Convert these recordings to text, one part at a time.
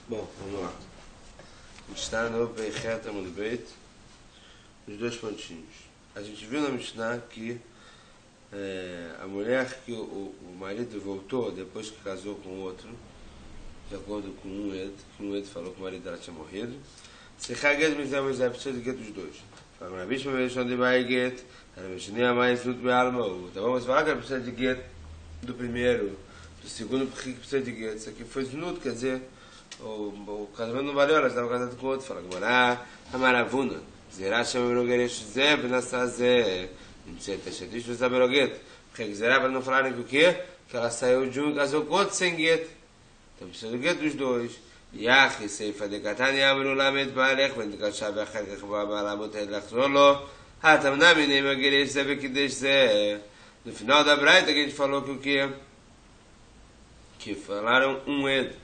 Bom, vamos lá. A gente está no Beirreta Mudbeit, os dois pontinhos. A gente viu na Mishnah que a mulher que o marido voltou depois que casou com o outro, de acordo com um Ed falou que o marido dela tinha morrido. Se Haged Mizé precisa de gueto dos dois. Fala, na Bishma Beishon de Bai Get, a Mishnah mais Lut Bealma. Então vamos falar que ela precisa de gueto do primeiro, do segundo, porque precisa de gueto. Isso aqui foi Znut, quer dizer, o casamento não valeu, ela estava casada com o outro. Fala, Gmará, Amaravuna, Zerá Shamarogeresh Zé, Benassazé, Nimtzeta Shadish, Bezaberoget. Porque Zerá, para não falarem que o quê? Que ela saiu de um e casou com outro sem gueto. Então precisa do gueto dos dois. Yachi, Seifa de Katani, Amru Lamed Balech, Vendikashá, Bechar, Kachba, Balamot, Edlachzolo, Hatamnami, Neima Geresh Zé, Bekidesh Zé. No final da Braita que a gente falou que o quê? Que falaram um Ed.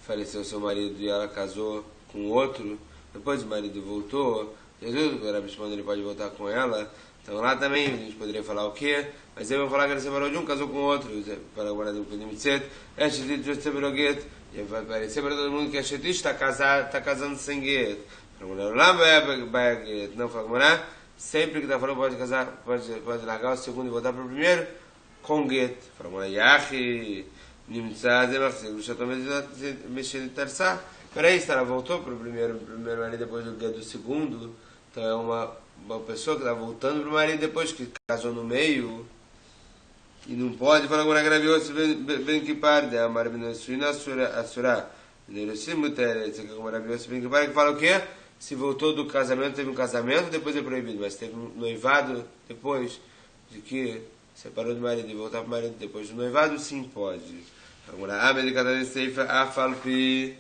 Faleceu seu marido e ela casou com outro, depois o marido voltou, Jesus, o Rabi Shimon, ele pode voltar com ela, então lá também a gente poderia falar o quê? Mas eu vou falar que ele separou de um, casou com outro, para agora do Kudimitzet, e vai parecer para todo mundo que a Shetish está casando sem gueto, para a mulher lá vai gueto, não fala morar, sempre que está falando pode casar, pode largar o segundo e voltar para o primeiro, com gueto, para a mulher Yachi, Peraí, se ela voltou para o primeiro marido depois do gueto do segundo, então é uma pessoa que está voltando para o marido depois que casou no meio e não pode falar agora gravioso bem que parde a marabinosuina assura neurossimutere que como gravioso bem que fala o quê? Se voltou do casamento, teve um casamento, depois é proibido, mas teve um noivado depois de que separou do marido e voltar para o marido depois do noivado, sim pode. Agora, a medicada de Seifa, a Falpi,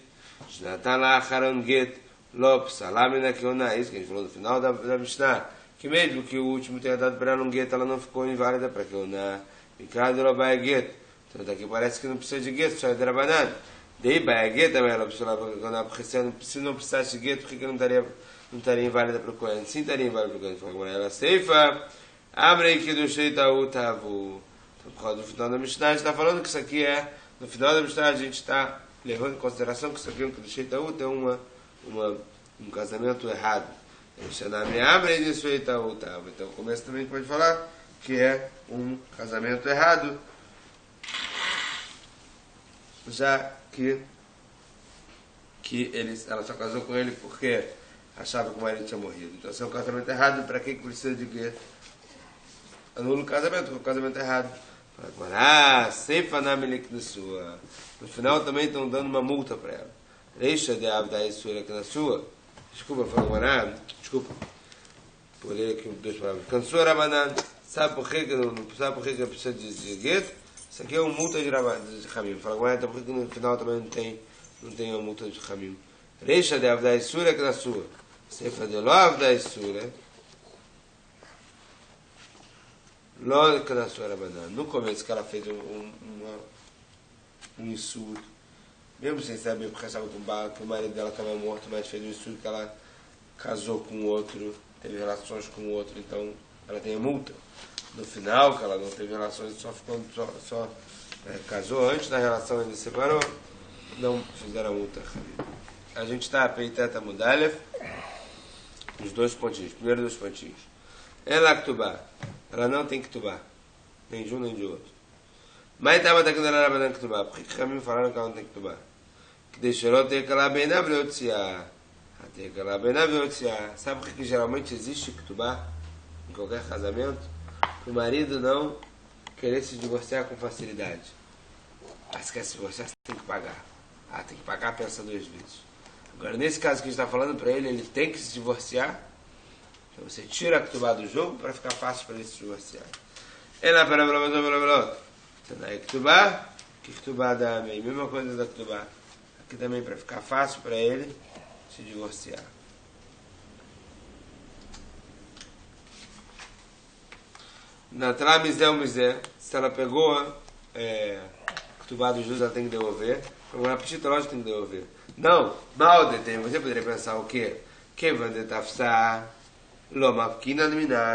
Shnatala, Haron Get, Lopes, Alamina, que é isso que a gente falou no final da Mishnah, que mesmo que o último tenha dado para ela um Get, ela não ficou inválida para que eu na Mikado Lobai Get. Então daqui parece que não precisa de Get, precisa de Rabanan. Dei Bai Get também, ela precisa lá, porque se não precisasse de Get, por que não estaria inválida para o Kohen? Sim, estaria inválida para o Kohen. Agora, ela Seifa, Abrei que do Sheitaú Tavu. Então, por causa do final da Mishnah, a gente está falando que isso aqui é. No final da Mishnah, a gente está levando em consideração que isso aqui é um Kedushei tem um casamento errado. Então, o começo também pode falar que é um casamento errado, já que ela só casou com ele porque achava que o marido tinha morrido. Então, se é um casamento errado, para que precisa de quê? Anula o casamento, porque o casamento é errado. Seifa na Melik na sua. No final também estão dando uma multa para ela. Deixa de Abdai Sura aqui na sua. Desculpa, fala desculpa. Por ler aqui duas palavras. Cansou Rabanan. Sabe por que precisa de gueto? Isso aqui é uma multa de Ramim. Fala, então por que no final também não tem uma multa de Ramim? Deixa de Abdai Sura aqui na sua. Seifa de Lo Abdai Sura. Lógica da sua Rabanan. No começo que ela fez um insulto, mesmo sem saber porque achava que o marido dela estava morto, mas fez um insulto que ela casou com outro, teve relações com outro, então ela tem a multa. No final, que ela não teve relações, só casou antes da relação, ainda separou, não fizeram a multa. A gente está a Peiteta Mudalev, os dois pontinhos, primeiro dois pontinhos. Ela Ktubá. Ela não tem Ktubá. Nem de um nem de outro. Mas estava atacando ela Rabanan Ktubá. Por que Ramim falaram que ela não tem Ktubá? Que deixou ela ter aquela bena vreotsiá. Ter aquela bena vreotsiá. Sabe por que geralmente existe Ktubá? Em qualquer casamento? Para o marido não querer se divorciar com facilidade. Se quer se divorciar, você tem que pagar. Tem que pagar, pensa duas vezes. Agora, nesse caso que a gente está falando para ele tem que se divorciar. Então você tira a Ktubá do jogo para ficar fácil para ele se divorciar. Ela para a Ktubá, que Ktubá dá a mesma coisa da Ktubá. Aqui também para ficar fácil para ele se divorciar. Na Tramizé, se ela pegou a Ktubá do juiz, ela tem que devolver. Agora a petita lógica tem que devolver. Não, mal detém. Você poderia pensar o quê? Que vai detafsar. Loma,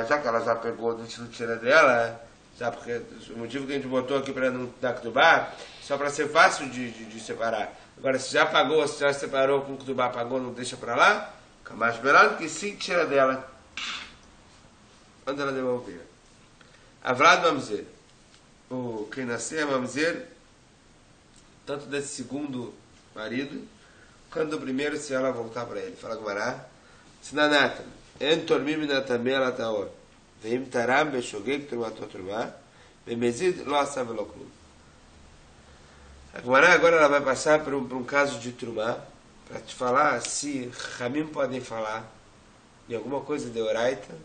já que ela já pegou do tira dela, Sabe? Porque o motivo que a gente botou aqui para não dar Ketubá, só para ser fácil de separar. Agora, se já pagou, se já separou com Ketubá, pagou, não deixa para lá, Kamash Belan, que sim, tira dela. Quando ela devolver. Avrad Mamzer. Quem nascer é Mamzer, tanto desse segundo marido, quanto do primeiro, se ela voltar para ele. Fala Gumará. Sinanatan. En tormim minatameh alataor. Veim taram beshogeg trumatot trumah. Bemezid lo asav lo klum. A Gumará agora ela vai passar por um caso de trumá, para te falar se Ramim podem falar em alguma coisa de Oraita,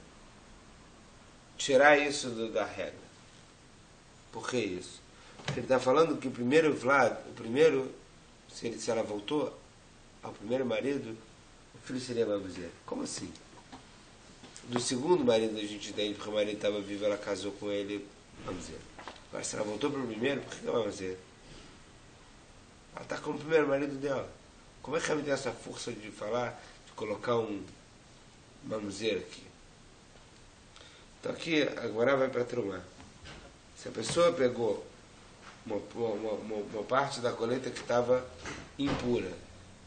tirar isso da regra. Por que isso? Porque ele está falando que o primeiro Vlad, se ela voltou ao primeiro marido, o filho seria Mamzer. Como assim? Do segundo marido a gente entende, porque o marido estava vivo, ela casou com ele, Mamzer. Agora, se ela voltou para o primeiro, por que é Mamzer? Ela está com o primeiro marido dela. Como é que ela tem essa força de falar, de colocar um Mamzer aqui? Então aqui, agora vai para Trumá. Se a pessoa pegou uma parte da colheita que estava impura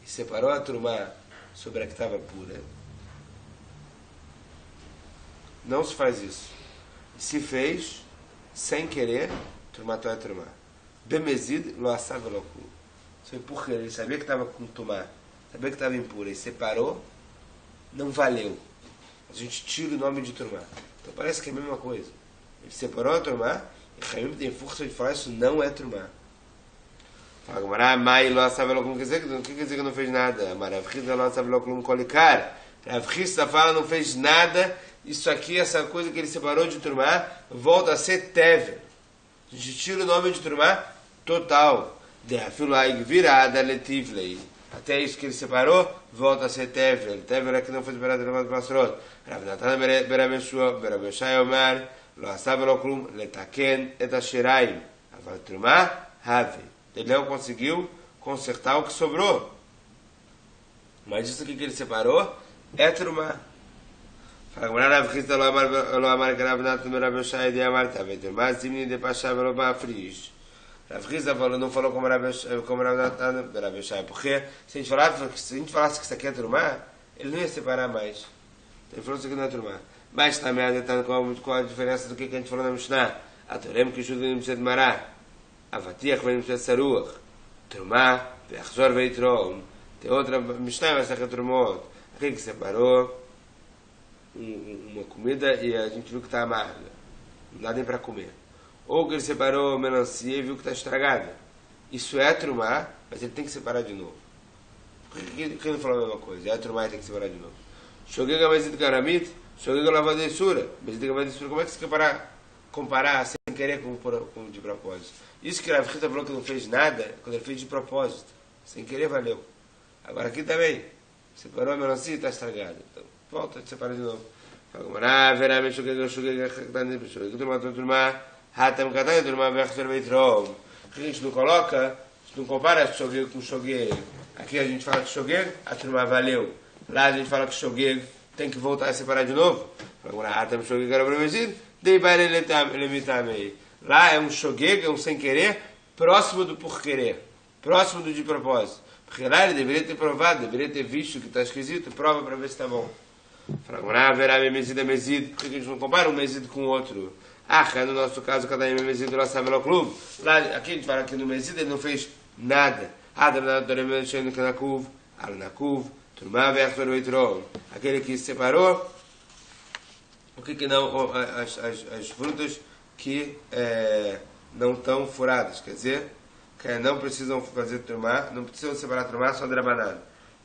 e separou a Trumá sobre a que estava pura, não se faz isso. Se fez, sem querer, Trumá é Trumá. Bemezid lo asav lo klum. Foi porque ele sabia que estava com Tumá, sabia que estava impura e separou, não valeu. A gente tira o nome de Trumá. Então parece que é a mesma coisa. Ele separou a Trumá e Ramim tem força de falar isso não é Trumá. Fala Gamara, Mai lo asav lo klum, o que quer dizer que não fez nada? Maravchisa lo asav lo klum kolikar. Ravchisa fala não fez nada, isso aqui, essa coisa que ele separou de Trumá, volta a ser Tevel. A gente tira o nome de Trumá total. Virada letivlei. Até isso que ele separou, volta a ser Tevel. Tevel é que não foi separado do Masrot. Rav Natan Berabeshai Omar, lo asav lo klum, letaken et asheraim. Aval Trumá, have. Ele não conseguiu consertar o que sobrou. Mas isso aqui que ele separou é Trumá. Fala, Rav Chista lo amar que Rav Natan Berabeshai de Amar, Tave Trumá, zimni de Pasha velo mafrish. Rav Chista não falou como Rav Natan Berabeshai, porque se a gente falasse que isso aqui é Trumá, ele não ia separar mais. Então ele falou que isso aqui não é Trumá. Mas também qual a diferença do que a gente falou na Mishnah? A Torem que ajuda no Mishnah de Mará. Avatiach vem no Mishnah de Saruach. Trumá, Veachzor veitrom. Tem outra Mishnah, mas é Trumot. Aquele que separou uma comida e a gente viu que está amarga. Não dá nem para comer. Ou que ele separou melancia e viu que está estragada. Isso é Trumá, mas ele tem que separar de novo. Por que ele não falou a mesma coisa? É Trumá e tem que separar de novo. Shogeg amazid karamit, shogeg lavadesura. Amazid karamit, como é que você quer comparar sem querer com de propósito? Isso que Rav Chista falou que não fez nada, quando ele fez de propósito. Sem querer, valeu. Agora aqui também. Separou a melancia e está estragada. Então, volta a separar de novo. Fala, veramente, shogeg Trumá. Hatam Katan Trumá Veachzor veitrom. A gente não coloca, a gente não compara Shogeg com Shogeg. Aqui a gente fala que Shogeg, a Trumá valeu. Lá a gente fala que Shogeg tem que voltar a separar de novo. Hatam Shogeg era prometido, dei para ele. Lá é um Shogeg, é um sem querer, próximo do por querer, próximo do de propósito. Porque lá ele deveria ter provado, deveria ter visto que está esquisito, prova para ver se está bom. Fala, verá Mezid. Por que a gente não compara um Mezid com o outro? No nosso caso, cada um Mezid lo asav lo klum. Lá, aqui a gente fala que no Mezid ele não fez nada. Aquele que se separou, o que não, as frutas que não estão furadas, quer dizer, que não precisam fazer Trumá, não precisam separar Trumá, só Drabanan.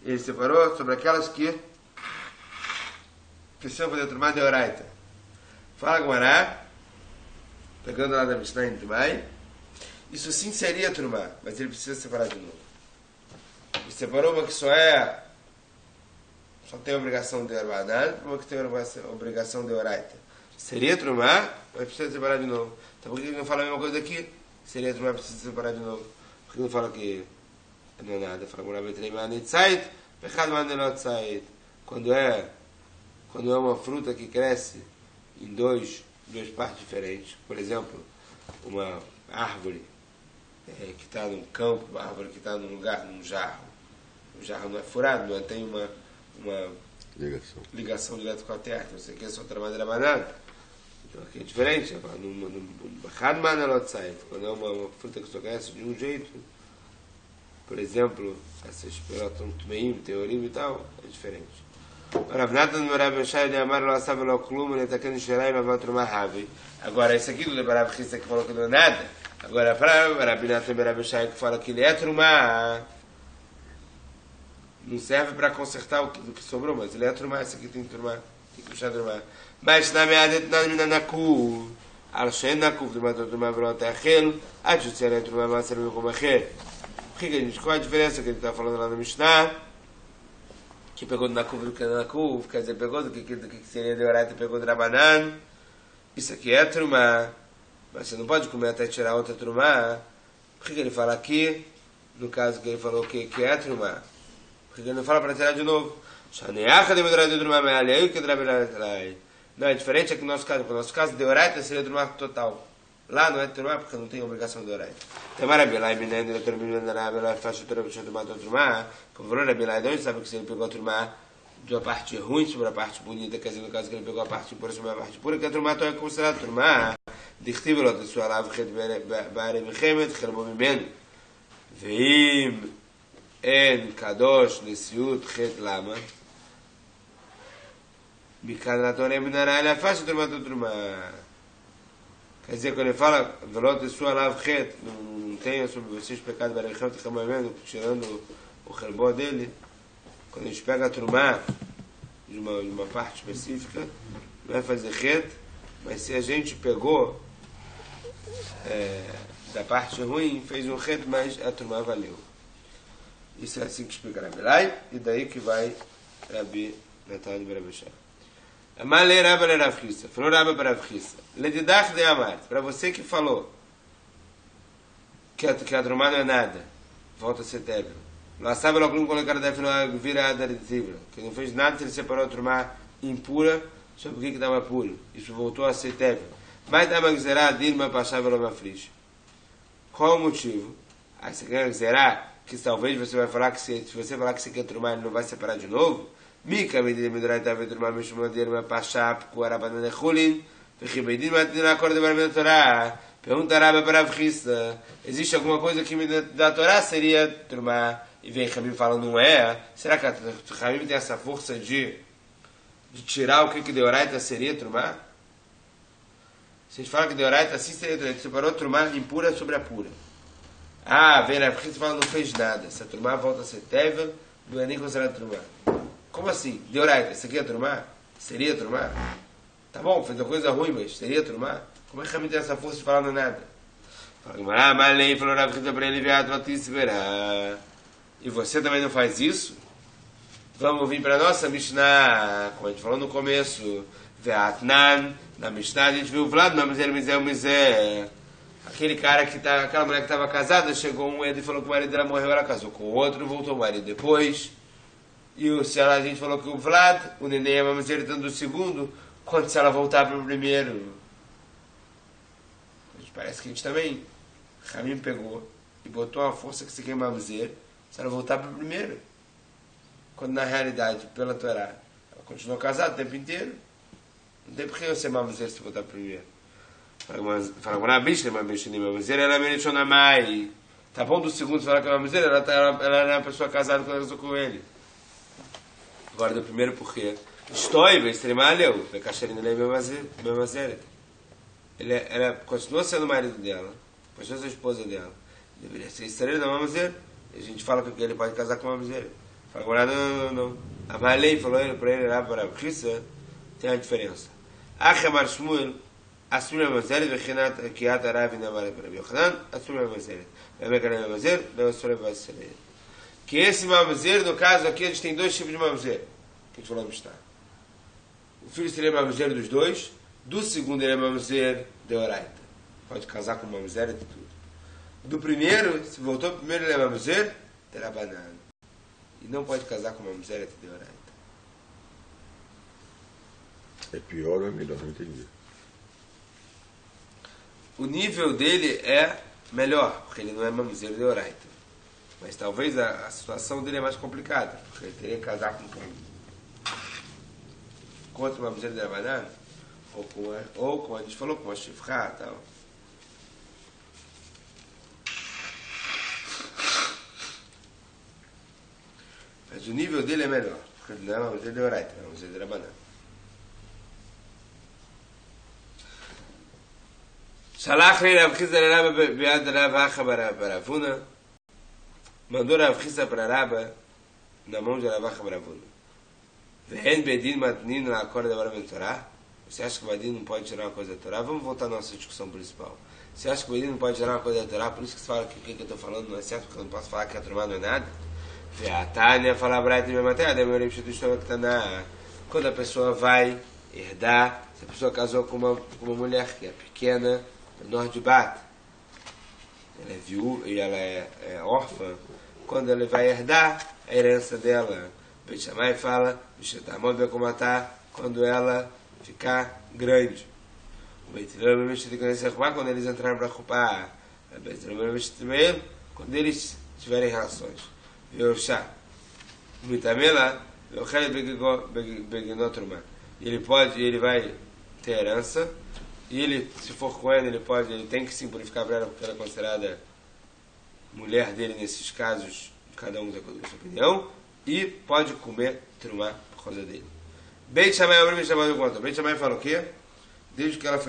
Ele separou sobre aquelas que precisam fazer Trumá de Oraita. Fala Gumará, pegando lá da Mishnah em Trumai, isso sim seria Trumá, mas ele precisa separar de novo. Ele separou uma que só tem obrigação de Orabanan, uma que tem obrigação de Oraita. Seria Trumá, mas precisa separar de novo. Então por que ele não fala a mesma coisa aqui? Seria Trumá, precisa separar de novo. Por que não fala que não é nada? Fala quando é uma fruta que cresce em dois duas partes diferentes. Por exemplo, uma árvore que está num campo, uma árvore que está num lugar, num jarro. O jarro não é furado, não tem uma ligação direta com a terra. Então você quer soltar madeira banana. Então aqui é diferente. Quando é uma fruta que você conhece de um jeito, por exemplo, essas pelotas tumeim, teorim e tal, é diferente. Agora, esse aqui do Lebarav Chista que falou que não é nada. Agora, para Rabi Natan Berav Shai que fala que ele é trumá, não serve para consertar o que sobrou, mas ele é trumá, esse aqui tem que trumá, tem que puxar trumá. Mas na meadet na naku, al shen naku, trumá velot achel, a justiça é trumá, mas serve como achel. Qual a diferença que ele está falando lá no Mishnah? Que pegou do naku do que é naku, quer dizer, pegou do que seria de oraita, pegou do rabanan. Isso aqui é trumá, mas você não pode comer até tirar outra trumá. Por que ele fala aqui, no caso que ele falou que é trumá? Por que ele não fala para tirar de novo? Não, é diferente aqui no nosso caso. No nosso caso, de oraita seria trumá total. Lá não é trumá porque não tem obrigação de oraita. Tem maravilha, e menino, ele termina na Rabi, faz o trumá do trumá. Como falou Rabi, então ele sabe que se ele pegou a trumá de uma parte ruim sobre a parte bonita, quer dizer, no caso que ele pegou a parte pura sobre a parte pura, que a trumá é considerada trumá. דכתיב לו תעשו עליו חטא בערי מלחמת חרבו ממנו ואם אין קדוש נשיאות חטא למה מכאן התורה מנהרה אלא פשט תרומת התרומה quer dizer, quando ele fala ולא תעשו עליו חטא não tenha sobre vocês pecado בערי מלחמת חרבו ממנו tirando o xerbó dele quando a gente pega a trumá de uma parte específica não vai fazer xet mas se a gente pegou da parte ruim, fez um reto, mas a turma valeu. Isso é assim que explica Rabi Lai, e daí que vai Rabi Natan Berav Shai. Amalei Rabba Rav Chista, falou Rabba Rav Chista. Ledidach de Amar, para você que falou que a turma não é nada, volta a ser tével. Lá sabe logo como colocar da final vira aderitiva, que não fez nada se ele separou a turma impura, só porque que estava puro. Isso voltou a ser tével. Mas dá uma gzerá dilma passava uma frisch. Qual o motivo? Aí você quer gzerá que talvez você vai falar que se você falar que você quer trumar ele não vai separar de novo? Mica medida midurai tava trumar mishma dilma passar com a banana chulin, porque medida matina acorda para a Torá. Pergunta Rabba para a Chista, existe alguma coisa que da Torá seria trumar e vem Rabim falando não é? Será que Rabim tem essa força de tirar o que de oraita seria trumar? Se a gente fala que de oraita assim seria trumar, separou trumar impura sobre a pura. Ah, vem a Chista fala não fez nada. Se a trumar volta a ser tevel, não é nem considerado trumar. Como assim? De oraita, isso aqui é trumar? Seria trumar? Tá bom, fez uma coisa ruim, mas seria trumar? Como é que Rabim tem essa força de falar não nada? Fala, malei, falou Rav Chista para ele, e você também não faz isso? Vamos vir para a nossa Mishnah, como a gente falou no começo. Veatnan, na Mishnah a gente viu o Vlad, Miser. Aquele cara que tá, aquela mulher que estava casada, chegou um e falou que o marido dela morreu, ela casou com o outro, voltou o marido depois. E se ela, a gente falou que o Vlad, o neném é Mamzer dando o segundo, quando se ela voltar para o primeiro? Parece que a gente também, Rabim pegou e botou uma força que se quer Mamzer, se ela voltar para o primeiro. Quando na realidade, pela Torá, ela continuou casada o tempo inteiro. Não tem por que eu ser mamzer se voltar primeiro. Fala com a bicha, mamzer, ela mereciona mais. Tá bom do segundo falar que é mamzer, ela era uma pessoa casada quando ela casou com ele. Agora do primeiro por quê? Estou, vai extremalheu, vai caixarina ele é mamzer. Ela continua sendo o marido dela, continua sendo a esposa dela. Deveria ser estrela da mamzer. E a gente fala que ele pode casar com a mamzer. Agora não. A Malei falou para ele lá para a Chista, tem a diferença. Achemar Shmuel, assume a Mazeret, Vechinat, Kiat Arav, Namar para Yochanan, assume a Mazeret. Vemekane a Mazeret, não assume a Mazeret. Que esse mamzer, no caso aqui, a gente tem dois tipos de mamzer. Que a gente falou no Mishnah. O filho seria mamzer dos dois, do segundo ele é mamzer de oraita. Pode casar com mamzer e tudo. Do primeiro, se voltou pro primeiro ele é mamzer, terá banana. E não pode casar com uma mulher de oraita. É pior ou é melhor? Não entendi. o nível dele é melhor, porque ele não é mamzer de oraita. Mas talvez a situação dele é mais complicada, porque ele teria que casar com quem? Contra uma mamzer de Rabanan, ou como a gente falou, com a Shifra e tal. Mas o nível dele é melhor, porque ele não é mamzer de oraita, é mamzer de Rabanan. Shalach li Rav Chisda Rabba be'ad Rav Acha Baravuna. Mandou Rav Chisda para Rabba na mão de Rav Acha Baravuna. Ve'en bedin matnin la acorda da Baravuna Torá. Você acha que o Bedin não pode tirar uma coisa da Torá? Vamos voltar à nossa discussão principal. Você acha que o Bedin não pode tirar uma coisa da Torá? Por isso que você fala que o que eu estou falando não é certo, porque eu não posso falar que a Torá não é nada. Ve'atania fala Braita me matéria, demorim shitushtam ktaná. Quando a pessoa vai herdar, se a pessoa casou com uma mulher que é pequena, menor de bata, ela é viúva e ela é órfã, quando ela vai herdar a herança dela, Beit Shammai fala, quando ela ficar grande. Quando eles entrarem para ocupar, quando eles tiverem relações. Ele vai ter herança. E ele, se for com ela, ele tem que se purificar para ela, porque ela é considerada mulher dele nesses casos, cada um de acordo com a sua opinião, e pode comer trumá por causa dele. Beit Shammai abriu Beit Shammai do conta. Beit Shammai fala o quê? Desde que ela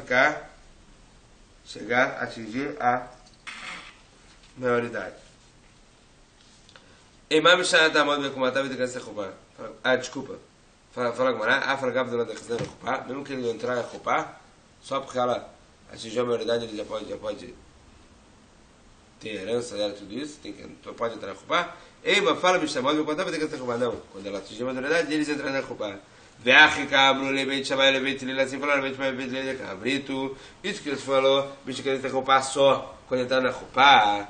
chegar a atingir a maioridade. Imam Shanat Amod Bekumatá V'Tekanse Chupá. Desculpa. Fala Gmará. Fala Gav do lado da Chesed Chupá. Mesmo que ele não entrar em Chupá, só porque ela atingiu a maioridade, ele já pode ter herança dela, tudo isso, pode entrar na Chupá. Ei, mas fala, me chamando, quando vai ter que entrar na Chupá? Não, quando ela atingiu a maioridade, eles entram na Chupá. Assim falaram, cabrito. Isso que eles falou, bicho que ele tem que Chupá só quando entrar na Chupá.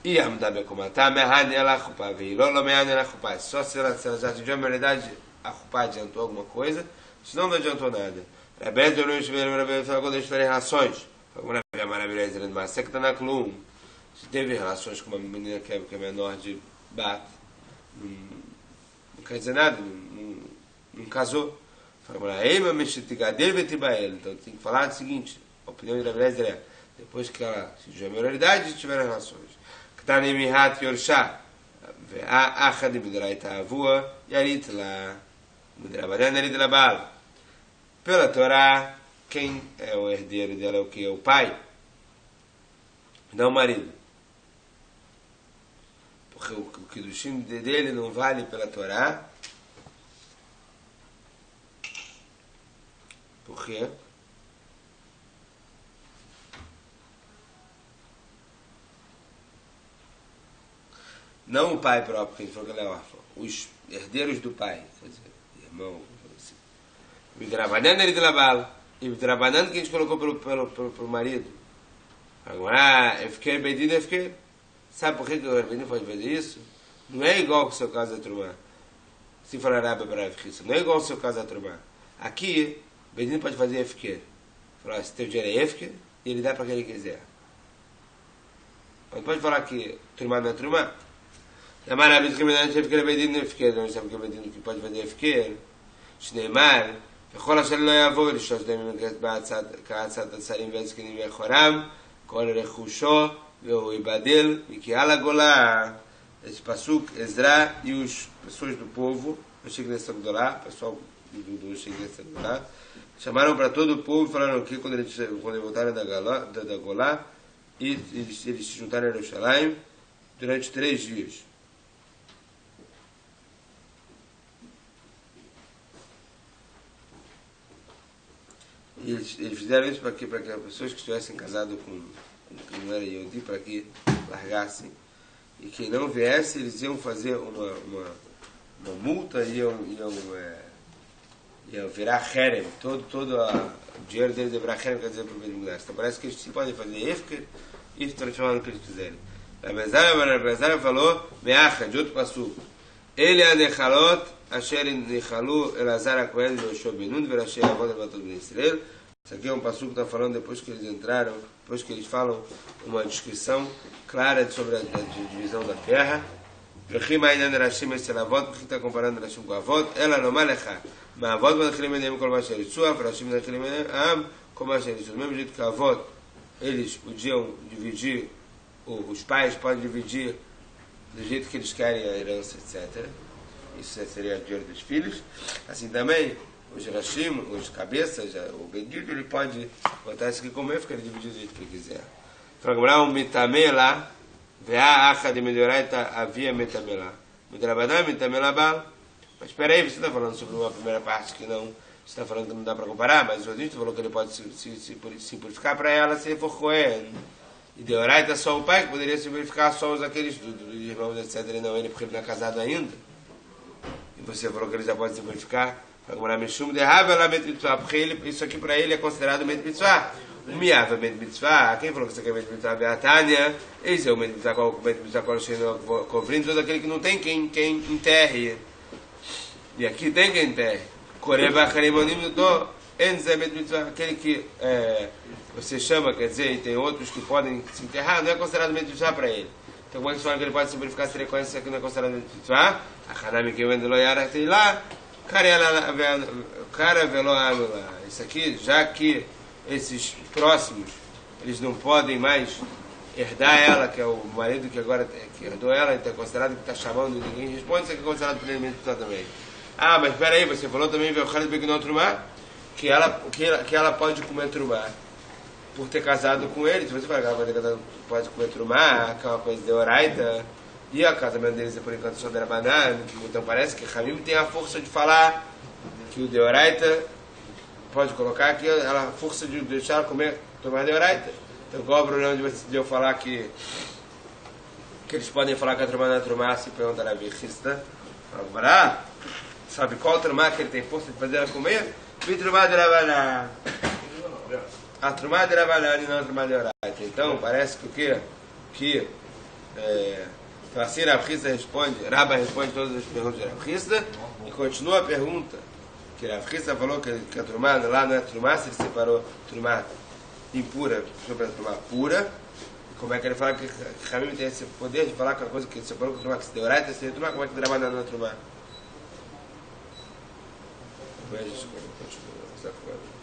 E a mudar bem como está, me'hane ela Chupá, veilolo me'hane ela Chupá. Só se ela já atingiu a maioridade, a Chupá adiantou alguma coisa, senão não adiantou nada. Rebelde ou não estiver quando eles tiverem relações. É maravilhoso, ele mas que está na Klum. Se teve relações com uma menina que é menor de bat, não quer dizer nada, não casou. Fala, ei, meu mexitigadeiro vetibael. Então tem que falar o seguinte: a opinião de Rebelde é depois que ela atingiu a maioridade e tiveram relações. Que está nem mihat yorshá. A acha de midraita avua, yarit lá. Midrabadan yarit lá bala. Pela Torá, quem é o herdeiro dela é o que? É o pai, não o marido. Porque o Kiddushim dele não vale pela Torá. Por quê? Não o pai próprio, porque ele falou que ele é órfão. Os herdeiros do pai, quer dizer, irmão, assim. Midrabanan ele de labal. E Midrabanan que a gente colocou pelo marido. Agora, FQ, Bedin, FQ. Sabe por que o Bedin pode fazer isso? Não é igual que o seu caso da Trumá. Se for Arábia para FQ. Não é igual ao seu caso da Trumá. Aqui, Bedin pode fazer FQ. Falar, se teu dinheiro é FQ, e ele dá para quem ele quiser. Mas pode falar que Trumá não é Trumá. Na maravilha de criminal, não sabe que ele é Bedin, não é FQ. Não sabe que o Bedin pode fazer FQ. Shneimar. וכל אשר לא יבוא לשלושת ימים כעצת השרים והזקנים מאחורם, כל רכושו והוא ייבדל מקהל הגולה. Esse pasuk, Ezra e as pessoas do povo, o Shignes Agdolá, o pessoal do Shignes Agdolá, chamaram para todo o povo e falaram que quando eles voltaram da Golá, e eles se juntaram a Jerusalém durante 3 dias. E eles fizeram isso para que as pessoas que estivessem casadas com quem não era Yehudi, para que largassem. E quem não viesse, eles iam fazer uma multa, iam virar herem. Todo o dinheiro deles é virar herem, quer dizer, para o Bedin. Então parece que eles sim podem fazer efker e transformar no que eles quiserem. Rabezara falou, meacha, de outro passuco. Ele é nechalot, asher nechalu elazar a Kohen, Yoshua ben Nun, verasher avod el batot ben Israel, Isso aqui é um passuco que está falando depois que eles entraram, depois que eles falam uma descrição clara sobre a divisão da terra. Vechim ainda Rashim esse lavot, porque está comparando Rashim com a avot. Ela não malecha, mas a avot vai daquele menem com o masher sua, Rashim daquele menem am com o masher sua. Do mesmo jeito que a avot, eles podiam dividir, os pais podem dividir do jeito que eles querem a herança, etc. Isso seria a dinheiro dos filhos. Assim também, os Rashim, os cabeças, o bendito, ele pode botar isso aqui comer, fica dividido do jeito que ele quiser. Então, agora, um mitamela, vea acha de melhoraita havia mitamela. Mitrabadá, mitamela bal. Mas espera aí, você está falando sobre uma primeira parte que não, você está falando que não dá para comparar, mas o Odinto falou que ele pode se purificar para ela se for Cohen. E de oraita só o pai, que poderia se purificar só os aqueles dos irmãos, etc. E não ele, porque ele não é casado ainda. E você falou que ele já pode se purificar. Porque isso aqui para ele é considerado Met Mitzvah. O Miava Met Mitzvah, quem falou que isso aqui é Met Mitzvah? Beatânia. Esse é o Met Mitzvah, cobrindo todo aquele que não tem quem enterre. E aqui tem quem enterre. Koreba Harimonim do Enze Met Mitzvah, aquele que você chama, quer dizer, e tem outros que podem se enterrar, não é considerado Met Mitzvah para ele. Então como é que você fala que ele pode se purificar se ele conhece isso aqui não é considerado Met Mitzvah? A Hanami que vende loiara tem lá. Cara veloano lá. Isso aqui, já que esses próximos, eles não podem mais herdar ela, que é o marido que agora que herdou ela, então é considerado que está chamando, ninguém responde, isso aqui é considerado plenamente também. Ah, mas espera aí, você falou também que ela pode comer trumá por ter casado com ele. Se você falar que ela pode comer trumá, que é uma coisa de oraita, e o casamento deles é por enquanto só da banana, então parece que Hamim tem a força de falar que o Deoraita pode colocar aqui a força de deixar ela comer, tomar Deoraita. Então qual é o problema de eu falar que eles podem falar que a Trumá não é Trumá se perguntar a Virchista? Sabe qual Trumá que ele tem força de fazer ela comer? Trumá de Rabaná. A Trumá de Rabaná e não a Trumá de Deoraita. Então parece que o quê? Então assim Rav Chisda responde, Rabba responde todas as perguntas de Rav Chisda e continua a pergunta que Rav Chisda falou que a Trumá lá não é Trumá, se ele separou Trumá impura sobre a Trumá pura. E como é que ele fala que Hamim tem esse poder de falar com a coisa que ele separou com a Trumá, que se deu Oraita, se Trumá, como é que Rabba não é Trumá? Depois a gente continua essa coisa.